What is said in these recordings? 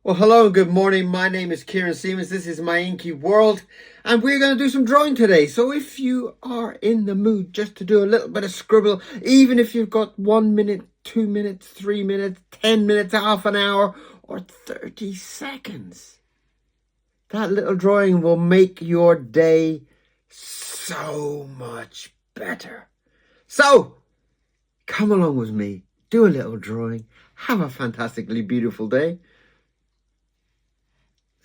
Well, hello and good morning. My name is KIERON Seamons. This is my inky world, and we're going to do some drawing today. So if you are in the mood just to do a little bit of scribble, even if you've got 1 minute, 2 minutes, 3 minutes, 10 minutes, half an hour, or 30 seconds, that little drawing will make your day so much better. So come along with me, do a little drawing, have a fantastically beautiful day.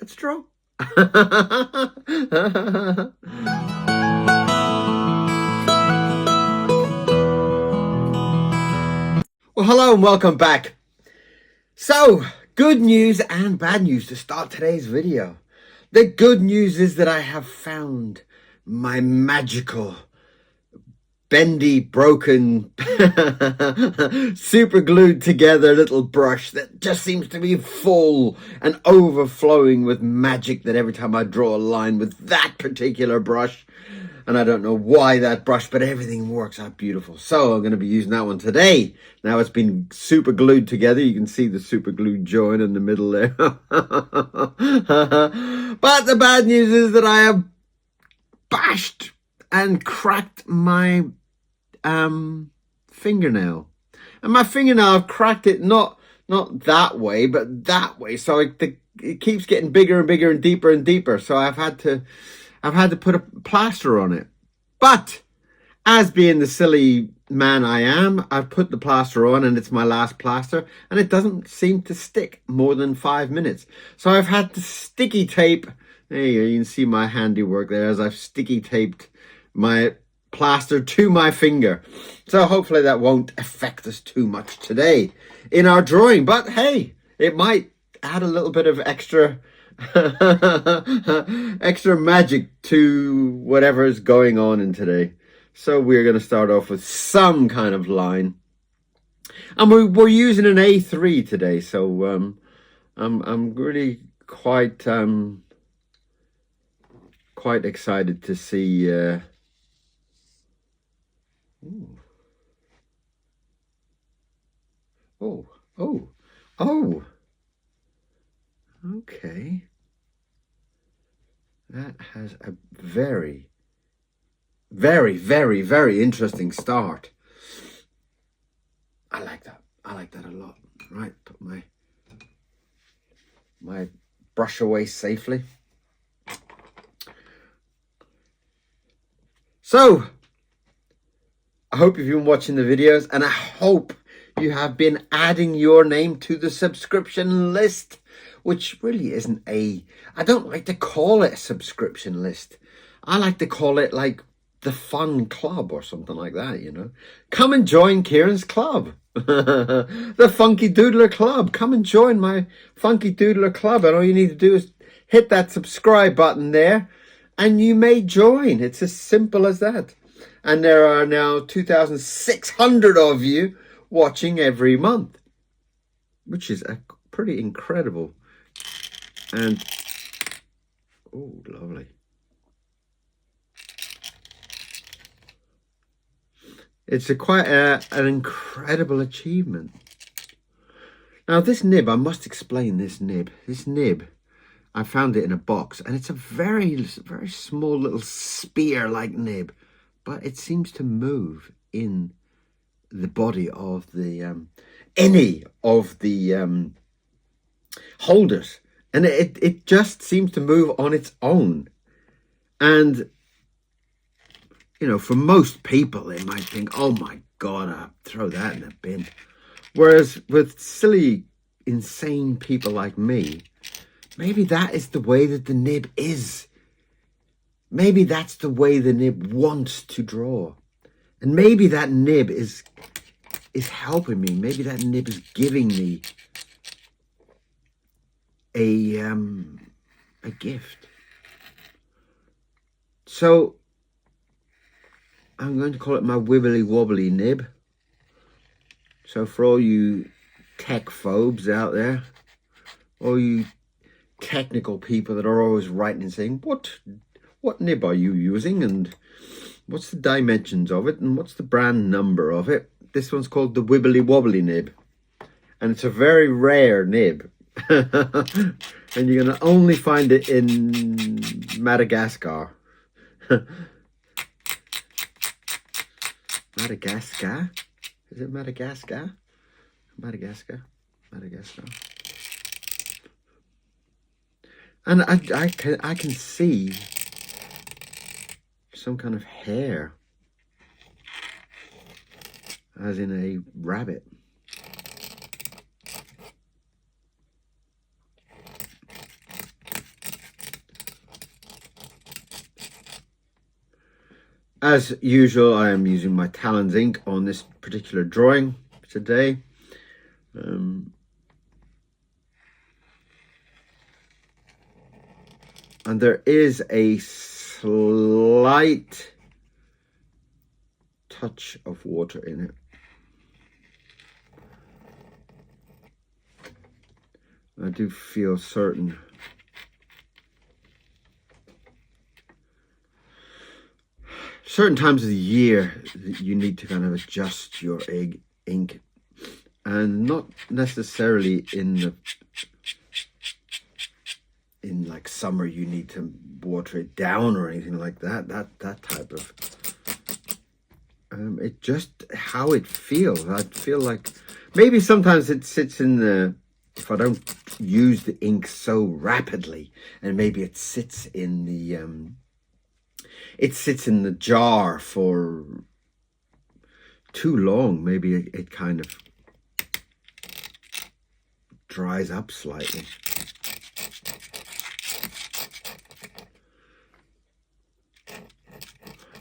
Let's draw. Well, hello and welcome back. So, good news and bad news to start today's video. The good news is that I have found my magical, bendy, broken, super glued together little brush that just seems to be full and overflowing with magic that every time I draw a line with that particular brush, and I don't know why that brush, but everything works out beautiful. So I'm going to be using that one today. Now it's been super glued together. You can see the super glued join in the middle there. But the bad news is that I have bashed and cracked my fingernail, and my fingernail, I've cracked it not that way but that way, so it keeps getting bigger and bigger and deeper, so I've had to put a plaster on it. But as being the silly man I am, I've put the plaster on, and it's my last plaster, and it doesn't seem to stick more than 5 minutes, so I've had to sticky tape. There you can see my handiwork there as I've sticky taped my plaster to my finger. So hopefully that won't affect us too much today in our drawing, but hey, it might add a little bit of extra extra magic to whatever is going on in today. So we're going to start off with some kind of line, and we're using an A3 today, so I'm really quite excited to see Oh, okay. That has a very, very, very, very interesting start. I like that. I like that a lot. Right, put my brush away safely. So, I hope you've been watching the videos, and I hope you have been adding your name to the subscription list, which really isn't I don't like to call it a subscription list. I like to call it like the fun club or something like that, you know. Come and join KIERON's club, the Funky Doodler Club. Come and join my Funky Doodler Club, and all you need to do is hit that subscribe button there, and you may join. It's as simple as that. And there are now 2,600 of you watching every month, which is a pretty incredible. And oh, lovely. It's quite an incredible achievement. Now this nib, I must explain this nib. This nib, I found it in a box, and it's a very, very small little spear-like nib, but it seems to move in the body of the any of the holders, and it just seems to move on its own. And you know, for most people, they might think, oh my god, I'll throw that in the bin. Whereas with silly, insane people like me, maybe that is the way that the nib is. Maybe that's the way the nib wants to draw. And maybe that nib is helping me. Maybe that nib is giving me a gift. So I'm going to call it my wibbly wobbly nib. So for all you tech phobes out there, all you technical people that are always writing and saying, what nib are you using, and what's the dimensions of it, and what's the brand number of it? This one's called the Wibbly Wobbly nib, and it's a very rare nib. And you're going to only find it in Madagascar. Madagascar? Is it Madagascar? Madagascar? Madagascar. And I can see some kind of hair, as in a rabbit. As usual, I am using my Talons ink on this particular drawing today. And there is a slight touch of water in it. I do feel certain times of the year that you need to kind of adjust your ink, and not necessarily in like summer you need to water it down or anything like that. That type of it just how it feels. I feel like maybe sometimes it sits in the, if I don't use the ink so rapidly, and maybe it sits in the jar for too long. Maybe it kind of dries up slightly.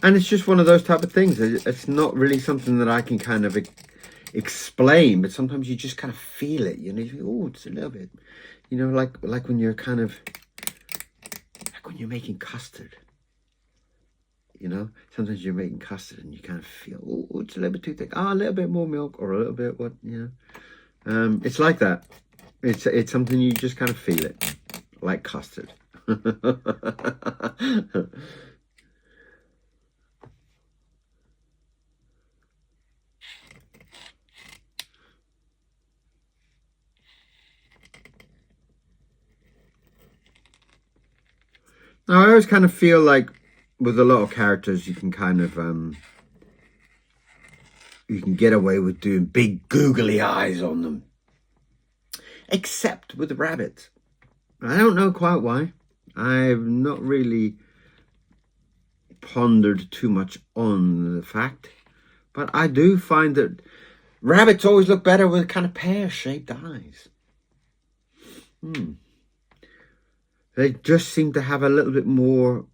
And it's just one of those type of things. It's not really something that I can kind of explain, but sometimes you just kind of feel it. You know, you think, oh, it's a little bit, you know, like when you're kind of, like when you're making custard. You know, sometimes you're making custard and you kind of feel, oh, it's a little bit too thick. Ah, a little bit more milk, or a little bit what, you know. It's like that. It's something you just kind of feel it, like custard. Now, I always kind of feel like with a lot of characters, you can kind of, you can get away with doing big googly eyes on them. Except with the rabbits. I don't know quite why. I've not really pondered too much on the fact. But I do find that rabbits always look better with kind of pear-shaped eyes. They just seem to have a little bit more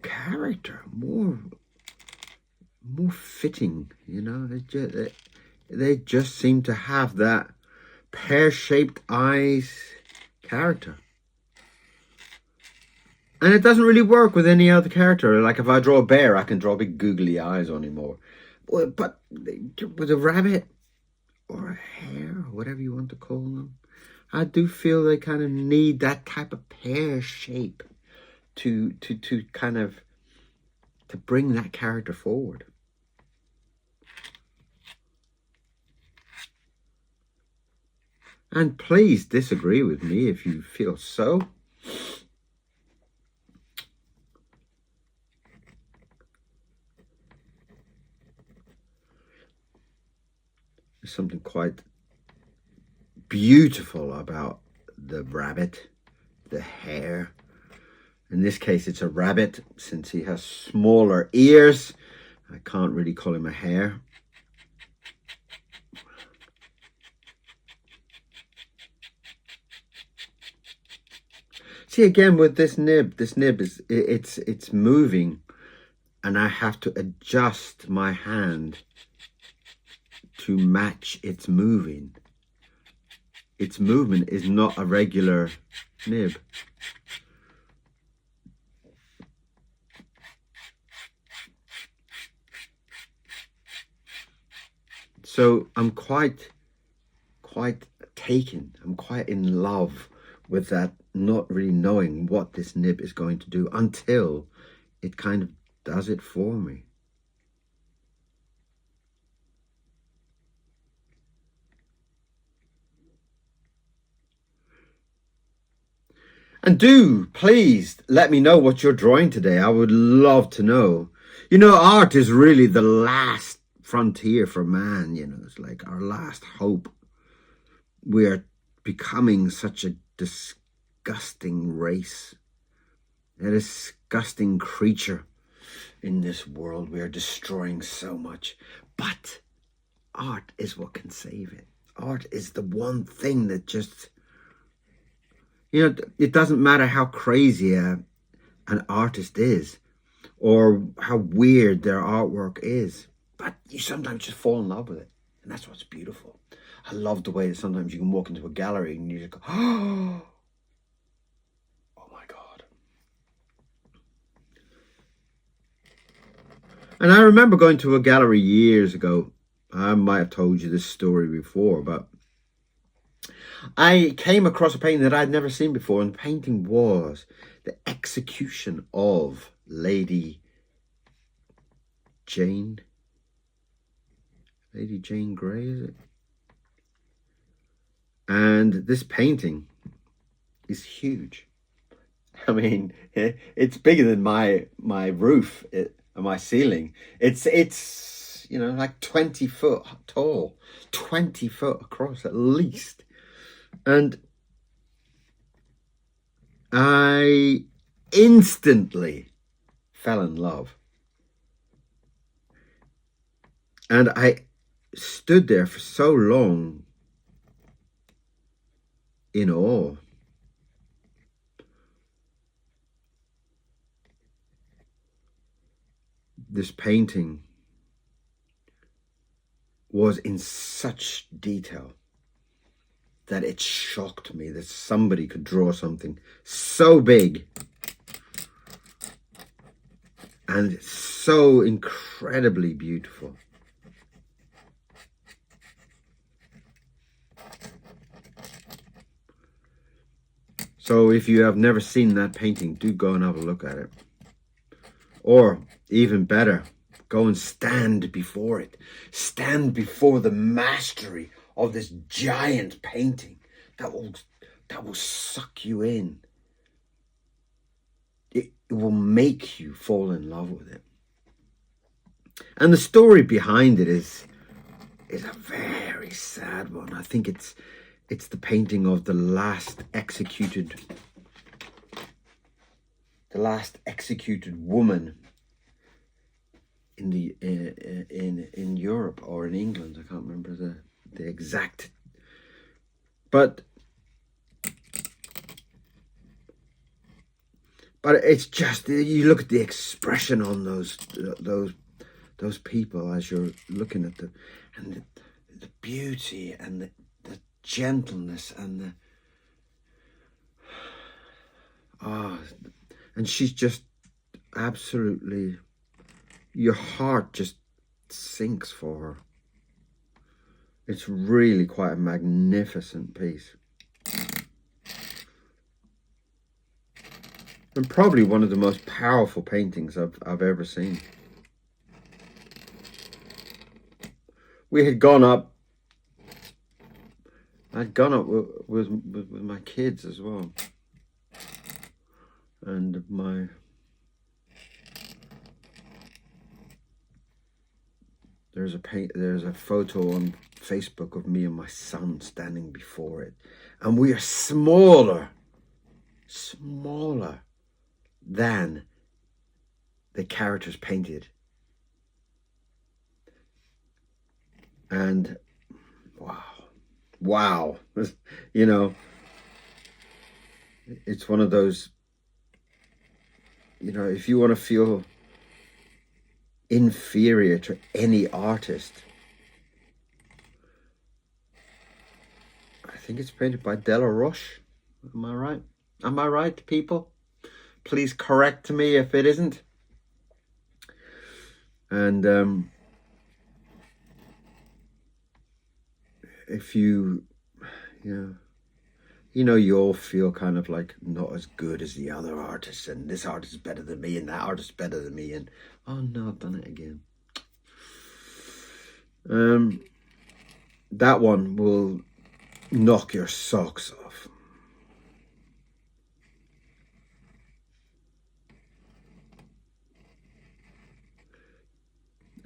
character, more fitting, you know. They just seem to have that pear-shaped eyes character. And it doesn't really work with any other character. Like if I draw a bear, I can draw big googly eyes on him, but with a rabbit or a hare, or whatever you want to call them, I do feel they kind of need that type of pear shape to kind of to bring that character forward. And please disagree with me if you feel so. There's something quite beautiful about the rabbit, the hare. In this case, it's a rabbit, since he has smaller ears. I can't really call him a hare. See, again, with this nib is, it's moving, and I have to adjust my hand to match its moving. Its movement is not a regular nib. So I'm quite taken. I'm quite in love with that, not really knowing what this nib is going to do until it kind of does it for me. And do please let me know what you're drawing today. I would love to know. You know, art is really the last frontier for man. You know, it's like our last hope. We are becoming such a disgusting race, a disgusting creature in this world. We are destroying so much. But art is what can save it. Art is the one thing that just, you know, it doesn't matter how crazy an artist is or how weird their artwork is, but you sometimes just fall in love with it. And that's what's beautiful. I love the way that sometimes you can walk into a gallery and you just go, oh my God. And I remember going to a gallery years ago. I might have told you this story before, but I came across a painting that I'd never seen before, and the painting was the execution of Lady Jane Grey, is it? And this painting is huge. I mean, it's bigger than my roof and my ceiling. It's you know, like 20 foot tall, 20 foot across at least. And I instantly fell in love. And I stood there for so long in awe. This painting was in such detail that it shocked me that somebody could draw something so big and so incredibly beautiful. So if you have never seen that painting, do go and have a look at it. Or even better, go and stand before it. Stand before the mastery of this giant painting that will suck you in. It will make you fall in love with it. And the story behind it is a very sad one. I think it's the painting of the last executed woman in the in Europe or in England. I can't remember the exact, but it's just, you look at the expression on those people as you're looking at them, and the beauty and the gentleness and and she's just absolutely, your heart just sinks for her. It's really quite a magnificent piece. And probably one of the most powerful paintings I've ever seen. We had gone up. I'd gone up with my kids as well, and there's a photo on Facebook of me and my son standing before it, and we are smaller than the characters painted. And wow, you know, it's one of those, you know, if you want to feel inferior to any artist, I think it's painted by Delaroche. Am I right? Am I right, people? Please correct me if it isn't. And if you all feel kind of like not as good as the other artists, and this artist is better than me, and that artist is better than me, and oh no, I've done it again. That one will knock your socks off.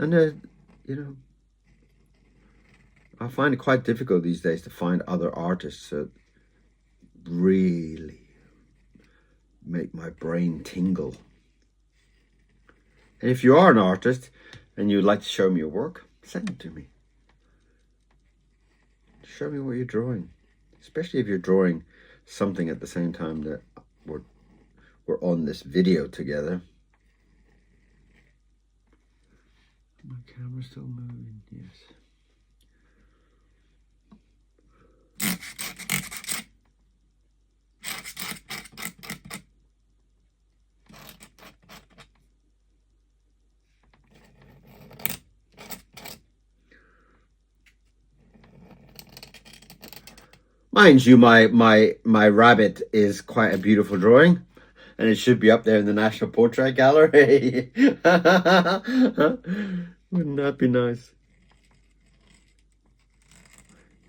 And, you know, I find it quite difficult these days to find other artists that really make my brain tingle. And if you are an artist and you'd like to show me your work, send it to me. Show me what you're drawing, especially if you're drawing something at the same time that we're on this video together. My camera's still moving, yes. Mind you, my rabbit is quite a beautiful drawing, and it should be up there in the National Portrait Gallery. Wouldn't that be nice?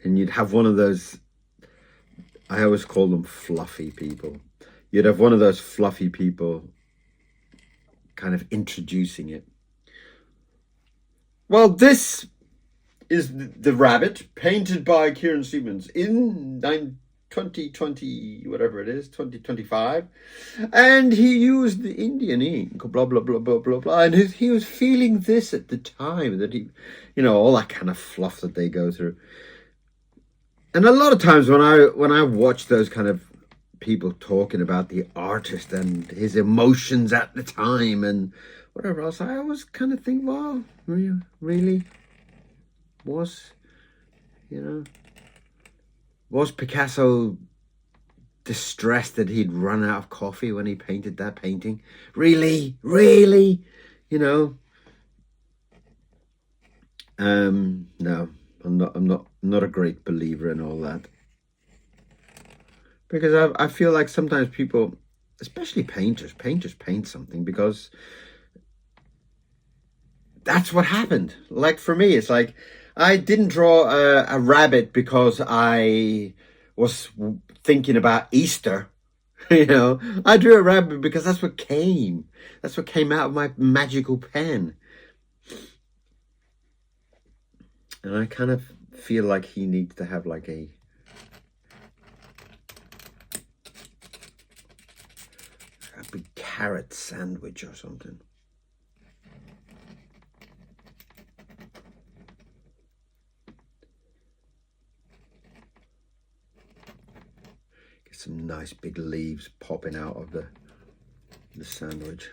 And you'd have one of those, I always call them fluffy people. You'd have one of those fluffy people kind of introducing it. Well, this is the rabbit painted by KIERON SEAMONS in 2020, whatever it is, 2025. And he used the Indian ink, blah, blah, blah, blah, blah, blah. And he was feeling this at the time, that he, you know, all that kind of fluff that they go through. And a lot of times when I watch those kind of people talking about the artist and his emotions at the time and whatever else, I always kind of think, well, really? Was Picasso distressed that he'd run out of coffee when he painted that painting? Really? You know? No, I'm not a great believer in all that. Because I feel like sometimes people, especially painters paint something because that's what happened. Like for me, it's like, I didn't draw a rabbit because I was thinking about Easter. You know, I drew a rabbit because that's what came out of my magical pen. And I kind of feel like he needs to have like a big carrot sandwich or something. Get some nice big leaves popping out of the sandwich.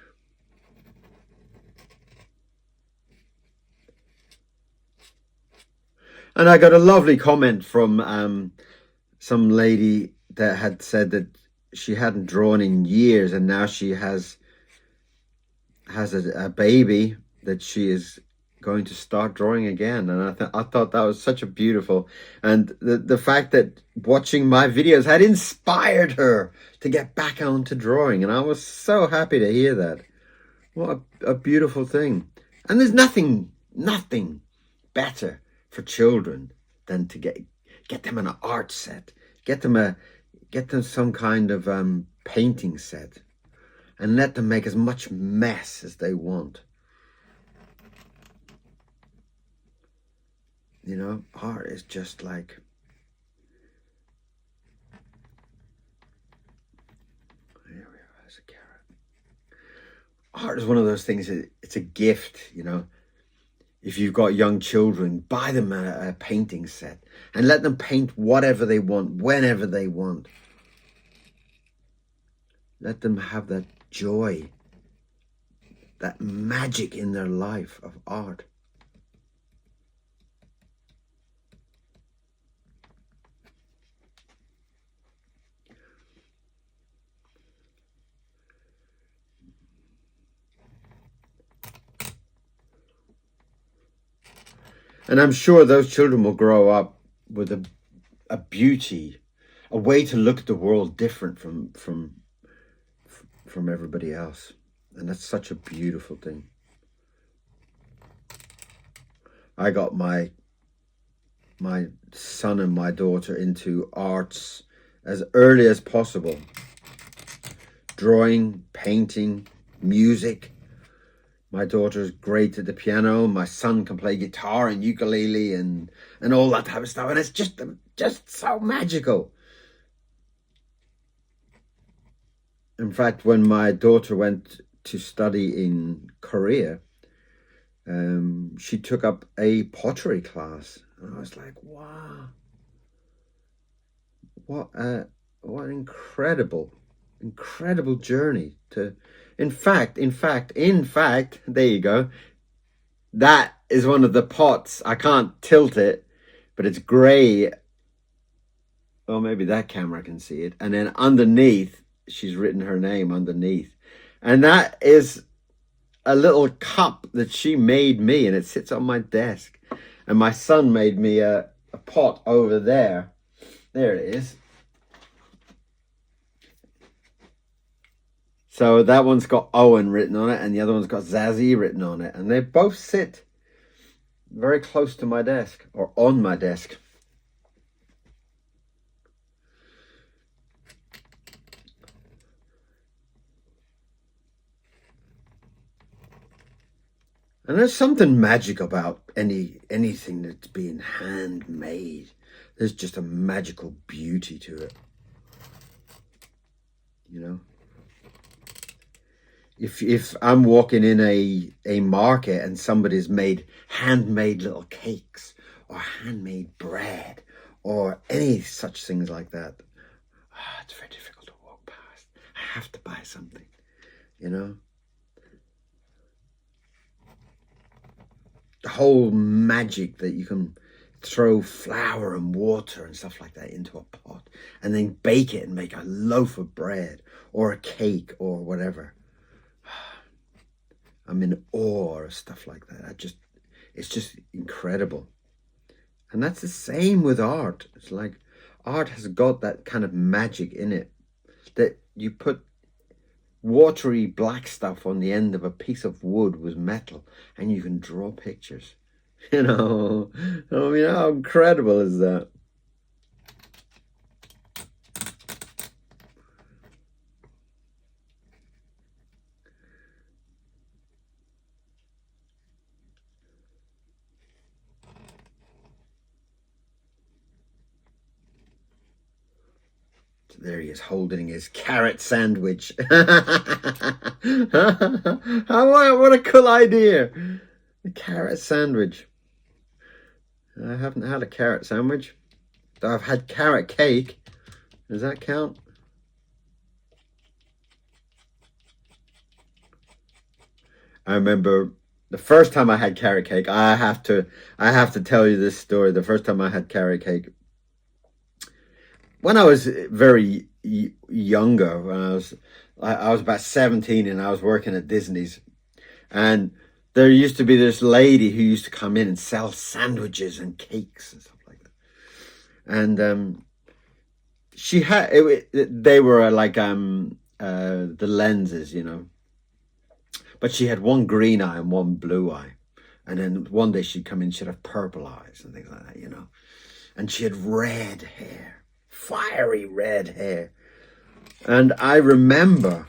And I got a lovely comment from some lady that had said that she hadn't drawn in years, and now she has a baby that she is going to start drawing again. And I thought that was such a beautiful, and the fact that watching my videos had inspired her to get back onto drawing, and I was so happy to hear that. What a beautiful thing. And there's nothing better for children than to get them an art set, get them some kind of painting set, and let them make as much mess as they want. You know, art is just like, here we are, there's a carrot. Art is one of those things, it's a gift, you know. If you've got young children, buy them a painting set and let them paint whatever they want, whenever they want. Let them have that joy, that magic in their life of art. And I'm sure those children will grow up with a beauty, a way to look at the world different from everybody else. And that's such a beautiful thing. I got my son and my daughter into arts as early as possible. Drawing, painting, music, My daughter's great at the piano. My son can play guitar and ukulele and all that type of stuff. And it's just so magical. In fact, when my daughter went to study in Korea, she took up a pottery class. And I was like, wow, what an incredible journey to. In fact, there you go. That is one of the pots. I can't tilt it, but it's gray. Well, maybe that camera can see it. And then underneath, she's written her name underneath. And that is a little cup that she made me, and it sits on my desk. And my son made me a pot over there. There it is. So that one's got Owen written on it, and the other one's got Zazie written on it. And they both sit very close to my desk, or on my desk. And there's something magic about anything that's being handmade. There's just a magical beauty to it. You know? If I'm walking in a market and somebody's made handmade little cakes or handmade bread or any such things like that, it's very difficult to walk past. I have to buy something, you know. The whole magic that you can throw flour and water and stuff like that into a pot and then bake it and make a loaf of bread or a cake or whatever. I'm in awe of stuff like that. It's just incredible. And that's the same with art. It's like art has got that kind of magic in it, that you put watery black stuff on the end of a piece of wood with metal and you can draw pictures. You know, I mean, how incredible is that? There he is holding his carrot sandwich. What a cool idea. A carrot sandwich. I haven't had a carrot sandwich. I've had carrot cake. Does that count? I remember the first time I had carrot cake. I have to tell you this story. The first time I had carrot cake, when I was very younger, when I was about 17 and I was working at Disney's, and there used to be this lady who used to come in and sell sandwiches and cakes and stuff like that. And she had they were like the lenses, you know. But she had one green eye and one blue eye. And then one day she'd come in, she'd have purple eyes and things like that, you know. And she had red hair, fiery red hair. And I remember,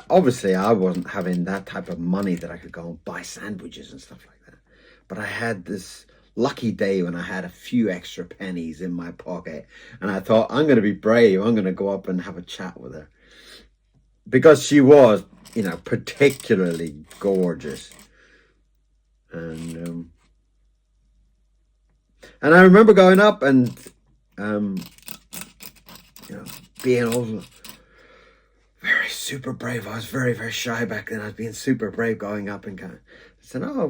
obviously I wasn't having that type of money that I could go and buy sandwiches and stuff like that. But I had this lucky day when I had a few extra pennies in my pocket, and I thought, I'm going to be brave. I'm going to go up and have a chat with her, because she was, you know, particularly gorgeous. And I remember going up and you know, being all very super brave. I was very, very shy back then. I was being super brave going up and I said, "Oh,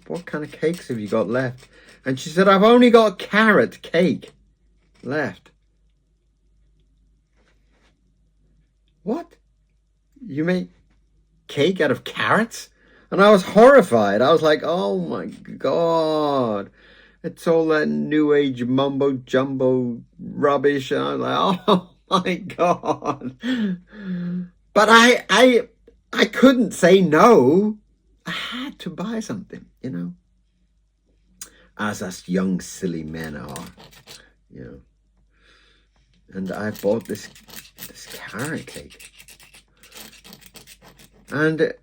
what kind of cakes have you got left?" And she said, "I've only got carrot cake left." What? You make cake out of carrots? And I was horrified. I was like, oh my God. It's all that new age mumbo jumbo rubbish. And I was like, oh my God. But I couldn't say no. I had to buy something, you know, as us young silly men are, you know. And I bought this this carrot cake. And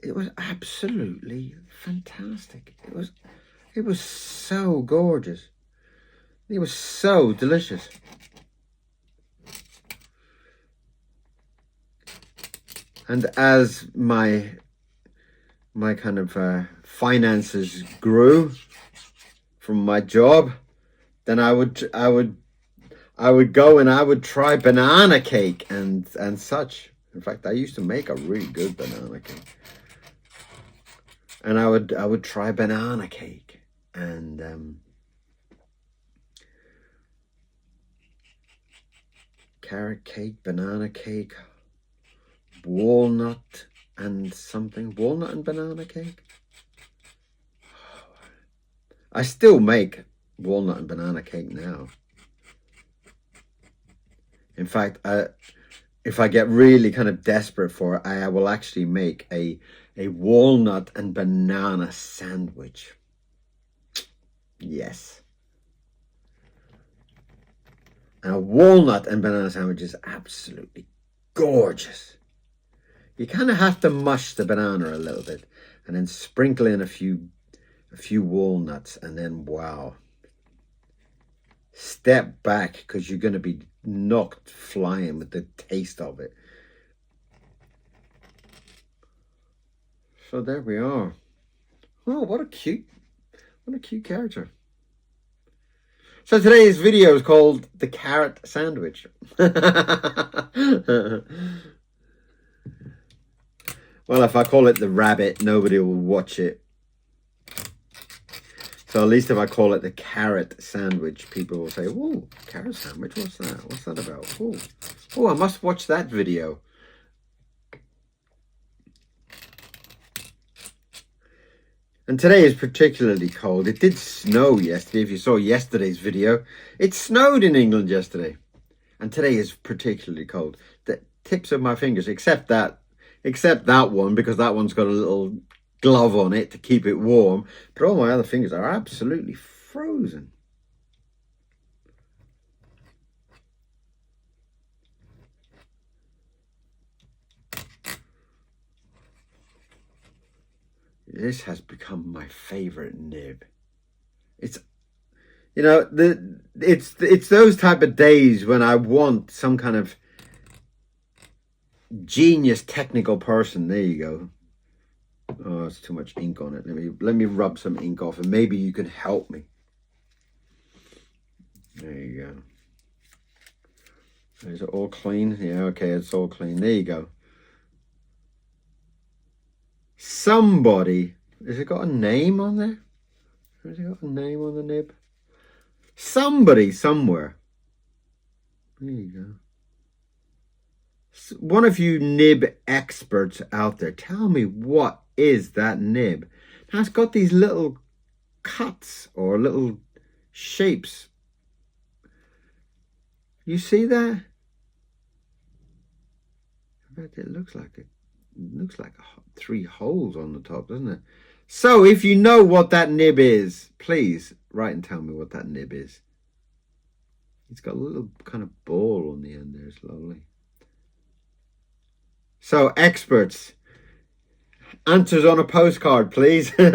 it was absolutely fantastic. It was so gorgeous. It was so delicious. And as my kind of finances grew from my job, then I would go and I would try banana cake and such. In fact, I used to make a really good banana cake. And I would try banana cake and carrot cake, banana cake, walnut and something, walnut and banana cake. I still make walnut and banana cake now. In fact, if I get really kind of desperate for it, I will actually make a walnut and banana sandwich. Yes. And a walnut and banana sandwich is absolutely gorgeous. You kind of have to mush the banana a little bit and then sprinkle in a few walnuts, and then wow. Step back, because you're going to be knocked flying with the taste of it. So there we are. Oh, what a cute character. So today's video is called The Carrot Sandwich. Well, if I call it the rabbit, nobody will watch it. So at least if I call it the carrot sandwich, people will say, "Oh, carrot sandwich, what's that? What's that about? Oh, I must watch that video." And today is particularly cold. It did snow yesterday. If you saw yesterday's video, it snowed in England yesterday. And today is particularly cold. The tips of my fingers, except that one, because that one's got a little glove on it to keep it warm. But all my other fingers are absolutely frozen. This has become my favorite nib. It's, you know, it's those type of days when I want some kind of genius technical person. There you go. Oh, it's too much ink on it. Let me rub some ink off, and maybe you can help me. There you go. Is it all clean? Yeah, okay, it's all clean. There you go. Somebody, has it got a name on there? Has it got a name on the nib? Somebody somewhere. There you go. One of you nib experts out there, tell me, what is that nib? Now it's got these little cuts or little shapes. You see that? In fact, it looks like it. Looks like 3 holes on the top, doesn't it? So if you know what that nib is, please write and tell me what that nib is. It's got a little kind of ball on the end there. It's lovely. So experts, answers on a postcard, please. Tell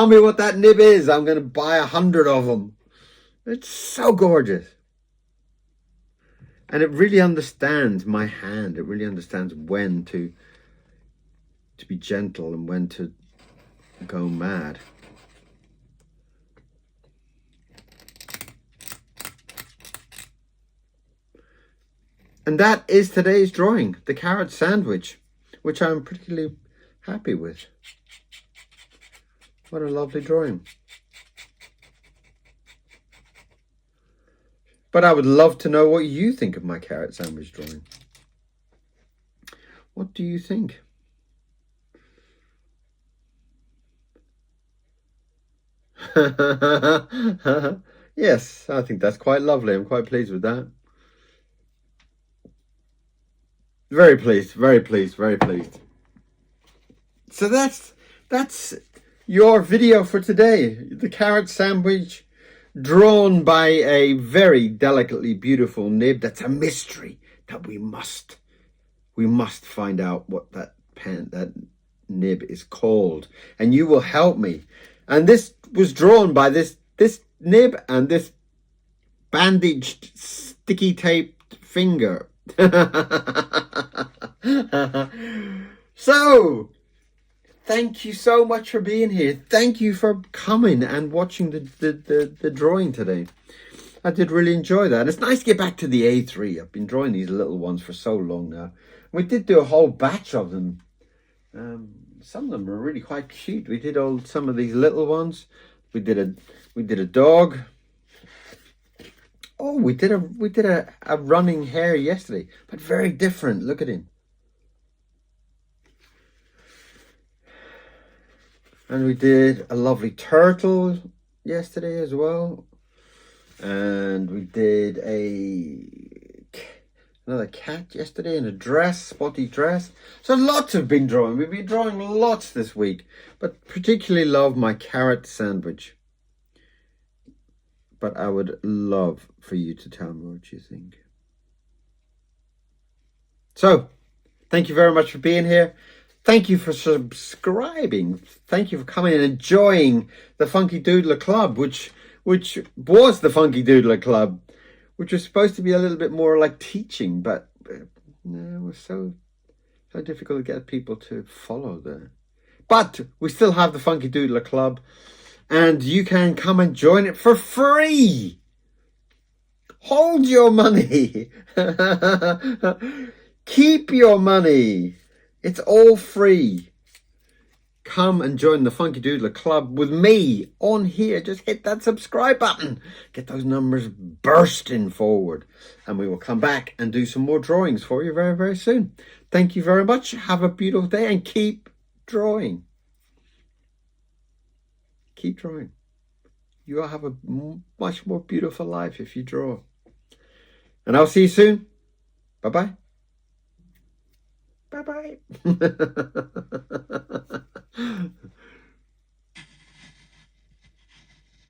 me what that nib is. I'm going to buy 100 of them. It's so gorgeous. And it really understands my hand. It really understands when to be gentle and when to go mad. And that is today's drawing, the carrot sandwich, which I'm particularly happy with. What a lovely drawing. But I would love to know what you think of my carrot sandwich drawing. What do you think? Yes, I think that's quite lovely. I'm quite pleased with that. Very pleased, very pleased, very pleased. So that's your video for today. The carrot sandwich drawn by a very delicately beautiful nib that's a mystery that we must find out what that nib is called, and you will help me. And this was drawn by this nib and this bandaged sticky taped finger. So thank you so much for being here. Thank you for coming and watching the drawing today. I did really enjoy that. It's nice to get back to the A3. I've been drawing these little ones for so long now. We did do a whole batch of them. Some of them were really quite cute. We did some of these little ones. We did a dog. Oh, we did a running hare yesterday, but very different. Look at him. And we did a lovely turtle yesterday as well. And we did another cat yesterday in a dress, spotty dress. So lots have been drawing. We've been drawing lots this week, but particularly love my carrot sandwich. But I would love for you to tell me what you think. So, thank you very much for being here. Thank you for subscribing. Thank you for coming and enjoying the Funky Doodler Club, which was the Funky Doodler Club, which was supposed to be a little bit more like teaching, but no, it was so difficult to get people to follow there. But we still have the Funky Doodler Club, and you can come and join it for free. Hold your money. Keep your money. It's all free. Come and join the Funky Doodler Club with me on here. Just hit that subscribe button. Get those numbers bursting forward. And we will come back and do some more drawings for you very, very soon. Thank you very much. Have a beautiful day and keep drawing. Keep drawing. You will have a much more beautiful life if you draw. And I'll see you soon. Bye-bye. Bye-bye.